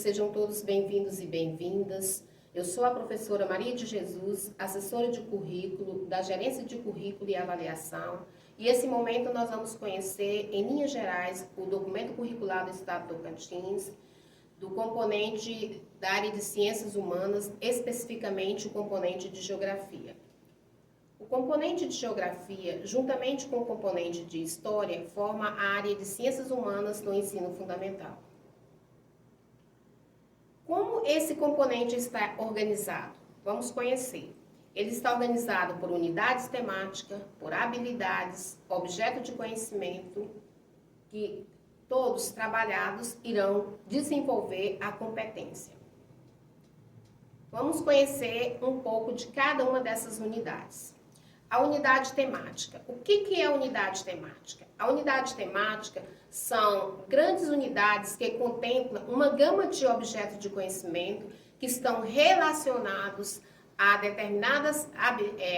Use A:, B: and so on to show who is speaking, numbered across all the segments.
A: sejam todos bem-vindos e bem-vindas. Eu sou a professora Maria de Jesus, assessora de currículo da Gerência de Currículo e Avaliação. E esse momento nós vamos conhecer, em linhas gerais, o documento curricular do Estado do Tocantins, do componente da área de Ciências Humanas, especificamente o componente de Geografia. O componente de Geografia, juntamente com o componente de História, forma a área de Ciências Humanas no ensino fundamental. Como esse componente está organizado? Vamos conhecer. Ele está organizado por unidades temáticas, por habilidades, objeto de conhecimento, que todos trabalhados irão desenvolver a competência. Vamos conhecer um pouco de cada uma dessas unidades. A unidade temática. O que é a unidade temática? A unidade temática são grandes unidades que contemplam uma gama de objetos de conhecimento que estão relacionados a determinadas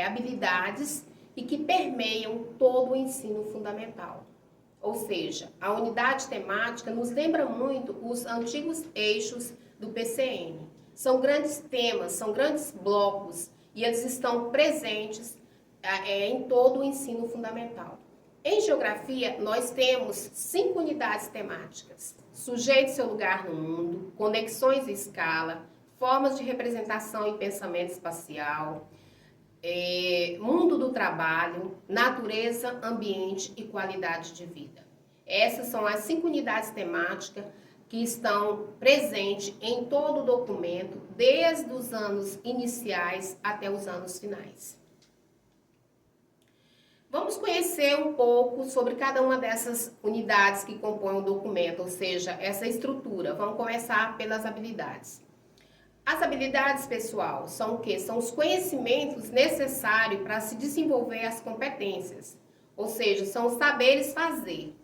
A: habilidades e que permeiam todo o ensino fundamental. Ou seja, a unidade temática nos lembra muito os antigos eixos do PCN. São grandes temas, são grandes blocos e eles estão presentes em todo o ensino fundamental. Em Geografia, nós temos 5 unidades temáticas: sujeito e seu lugar no mundo, conexões e escala, formas de representação e pensamento espacial, mundo do trabalho, natureza, ambiente e qualidade de vida. Essas são as 5 unidades temáticas que estão presentes em todo o documento, desde os anos iniciais até os anos finais. Vamos conhecer um pouco sobre cada uma dessas unidades que compõem o documento, ou seja, essa estrutura. Vamos começar pelas habilidades. As habilidades, pessoal, são o quê? São os conhecimentos necessários para se desenvolver as competências, ou seja, são os saberes fazer.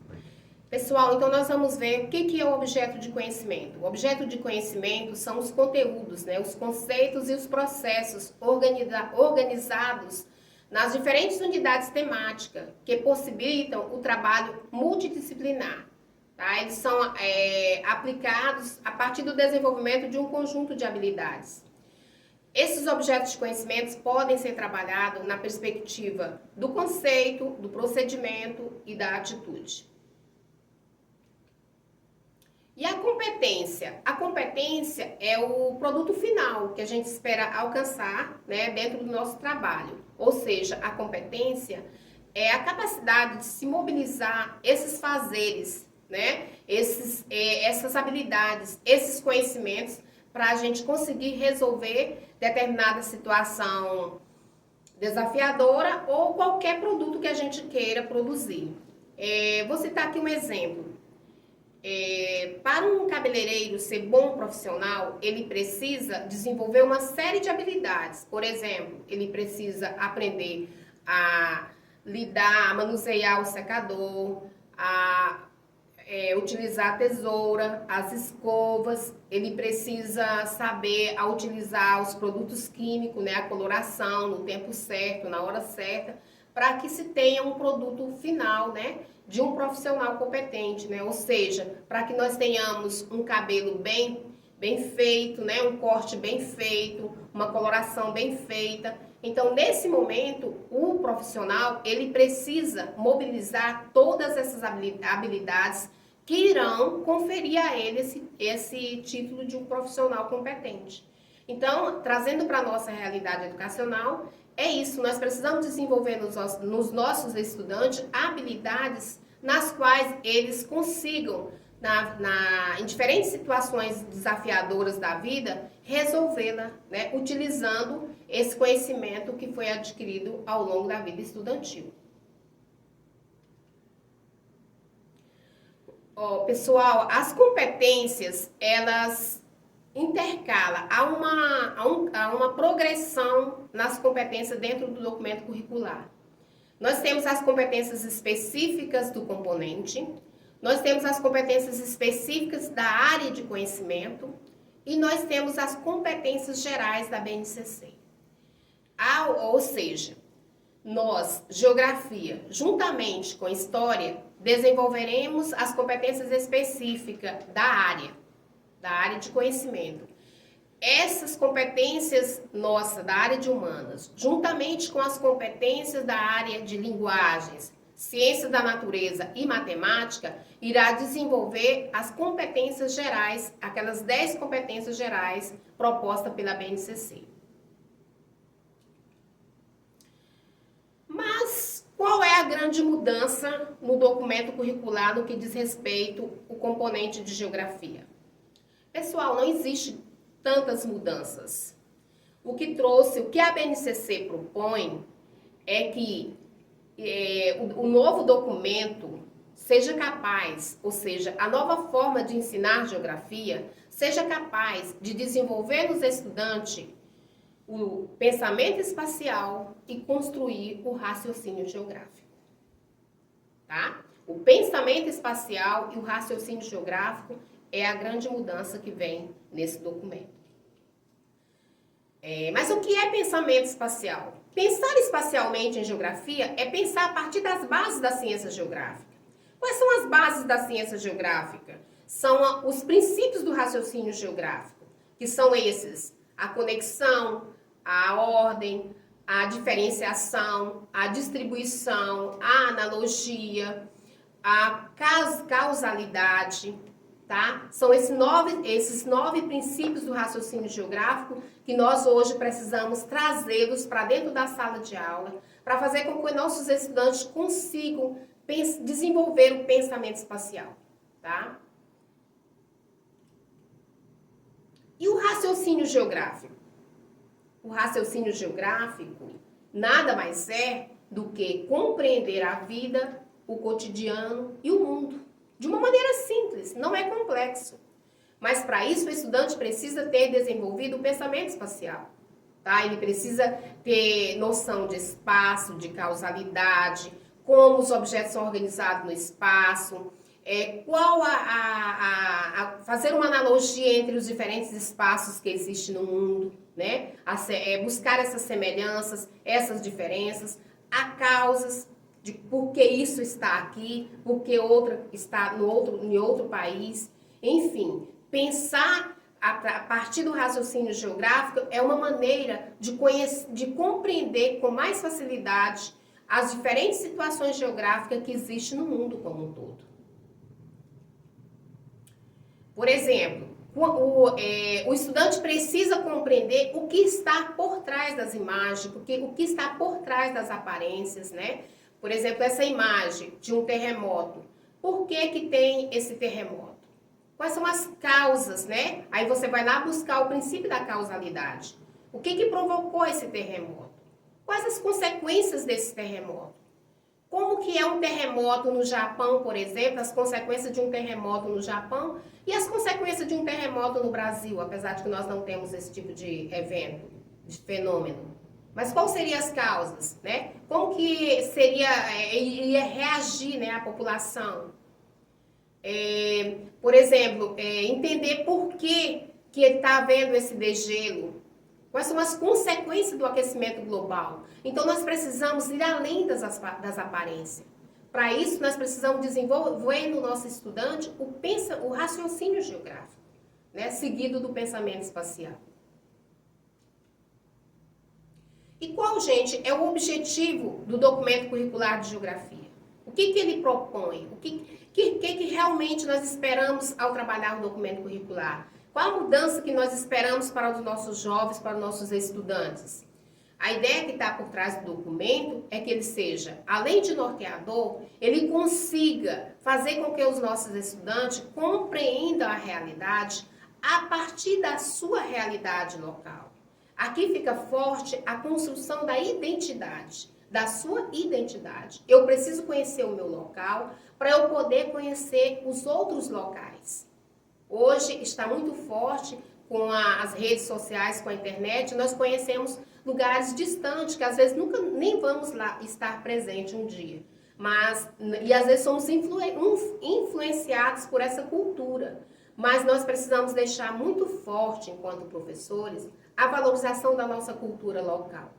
A: Pessoal, então nós vamos ver o que é o objeto de conhecimento. O objeto de conhecimento são os conteúdos, né? Os conceitos e os processos organizados nas diferentes unidades temáticas que possibilitam o trabalho multidisciplinar. Tá? Eles são aplicados a partir do desenvolvimento de um conjunto de habilidades. Esses objetos de conhecimento podem ser trabalhados na perspectiva do conceito, do procedimento e da atitude. E a competência? A competência é o produto final que a gente espera alcançar, né, dentro do nosso trabalho. Ou seja, a competência é a capacidade de se mobilizar esses fazeres, né, essas habilidades, esses conhecimentos para a gente conseguir resolver determinada situação desafiadora ou qualquer produto que a gente queira produzir. Vou citar aqui um exemplo. Para um cabeleireiro ser bom profissional, ele precisa desenvolver uma série de habilidades. Por exemplo, ele precisa aprender a lidar, a manusear o secador, a utilizar a tesoura, as escovas. Ele precisa saber a utilizar os produtos químicos, né, a coloração no tempo certo, na hora certa, para que se tenha um produto final, né, de um profissional competente, né? Ou seja, para que nós tenhamos um cabelo bem feito, né, um corte bem feito, uma coloração bem feita. Então, nesse momento, o profissional, ele precisa mobilizar todas essas habilidades que irão conferir a ele esse título de um profissional competente. Então, trazendo para a nossa realidade educacional, é isso, nós precisamos desenvolver nos nossos estudantes habilidades nas quais eles consigam, em diferentes situações desafiadoras da vida, resolvê-la, né, utilizando esse conhecimento que foi adquirido ao longo da vida estudantil. Pessoal, as competências, elas intercala, há uma progressão nas competências dentro do documento curricular. Nós temos as competências específicas do componente, nós temos as competências específicas da área de conhecimento e nós temos as competências gerais da BNCC. Ou seja, nós, Geografia, juntamente com História, desenvolveremos as competências específicas da área. da área de conhecimento. Essas competências nossas da área de humanas, juntamente com as competências da área de linguagens, ciências da natureza e matemática, irá desenvolver as competências gerais, aquelas 10 competências gerais propostas pela BNCC. Mas qual é a grande mudança no documento curricular no que diz respeito ao componente de geografia? Pessoal, não existe tantas mudanças. O que a BNCC propõe é que o novo documento seja capaz, ou seja, a nova forma de ensinar geografia, seja capaz de desenvolver nos estudantes o pensamento espacial e construir o raciocínio geográfico. Tá? O pensamento espacial e o raciocínio geográfico é a grande mudança que vem nesse documento. Mas o que é pensamento espacial? Pensar espacialmente em geografia é pensar a partir das bases da ciência geográfica. Quais são as bases da ciência geográfica? São os princípios do raciocínio geográfico, que são esses: a conexão, a ordem, a diferenciação, a distribuição, a analogia, a causalidade, tá? São esses nove princípios do raciocínio geográfico que nós hoje precisamos trazê-los para dentro da sala de aula, para fazer com que nossos estudantes consigam desenvolver o pensamento espacial, tá? E o raciocínio geográfico? O raciocínio geográfico nada mais é do que compreender a vida, o cotidiano e o mundo de uma maneira simples, não é complexo. Mas para isso o estudante precisa ter desenvolvido o pensamento espacial, tá? Ele precisa ter noção de espaço, de causalidade, como os objetos são organizados no espaço, fazer uma analogia entre os diferentes espaços que existem no mundo, né? Buscar essas semelhanças, essas diferenças, há causas de por que isso está aqui, por que outra está em outro país, enfim, pensar a partir do raciocínio geográfico é uma maneira de compreender com mais facilidade as diferentes situações geográficas que existem no mundo como um todo. Por exemplo, o estudante precisa compreender o que está por trás das imagens, o que está por trás das aparências, né? Por exemplo, essa imagem de um terremoto. Por que tem esse terremoto? Quais são as causas, né? Aí você vai lá buscar o princípio da causalidade. O que provocou esse terremoto? Quais as consequências desse terremoto? Como que é um terremoto no Japão, por exemplo, as consequências de um terremoto no Japão e as consequências de um terremoto no Brasil, apesar de que nós não temos esse tipo de evento, de fenômeno. Mas quais seriam as causas, né? Como que iria reagir, né, a população? Por exemplo, entender por que está havendo esse degelo. Quais são as consequências do aquecimento global? Então, nós precisamos ir além das aparências. Para isso, nós precisamos desenvolver no nosso estudante o raciocínio geográfico, né, seguido do pensamento espacial. E qual, gente, é o objetivo do documento curricular de geografia? O que ele propõe? O que realmente nós esperamos ao trabalhar o documento curricular? Qual a mudança que nós esperamos para os nossos jovens, para os nossos estudantes? A ideia que está por trás do documento é que ele seja, além de norteador, ele consiga fazer com que os nossos estudantes compreendam a realidade a partir da sua realidade local. Aqui fica forte a construção da identidade, da sua identidade. Eu preciso conhecer o meu local para eu poder conhecer os outros locais. Hoje está muito forte com as redes sociais, com a internet, nós conhecemos lugares distantes que às vezes nunca nem vamos lá estar presente um dia. E às vezes somos influenciados por essa cultura. Mas nós precisamos deixar muito forte, enquanto professores, a valorização da nossa cultura local.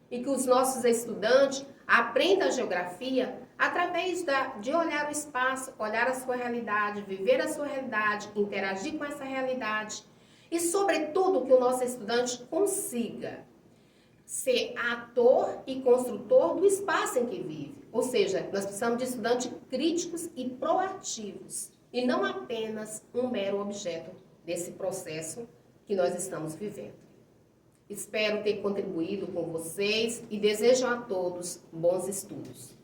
A: e que os nossos estudantes aprendam a geografia através de olhar o espaço, olhar a sua realidade, viver a sua realidade, interagir com essa realidade e, sobretudo, que o nosso estudante consiga ser ator e construtor do espaço em que vive. Ou seja, nós precisamos de estudantes críticos e proativos e não apenas um mero objeto desse processo que nós estamos vivendo. Espero ter contribuído com vocês e desejo a todos bons estudos.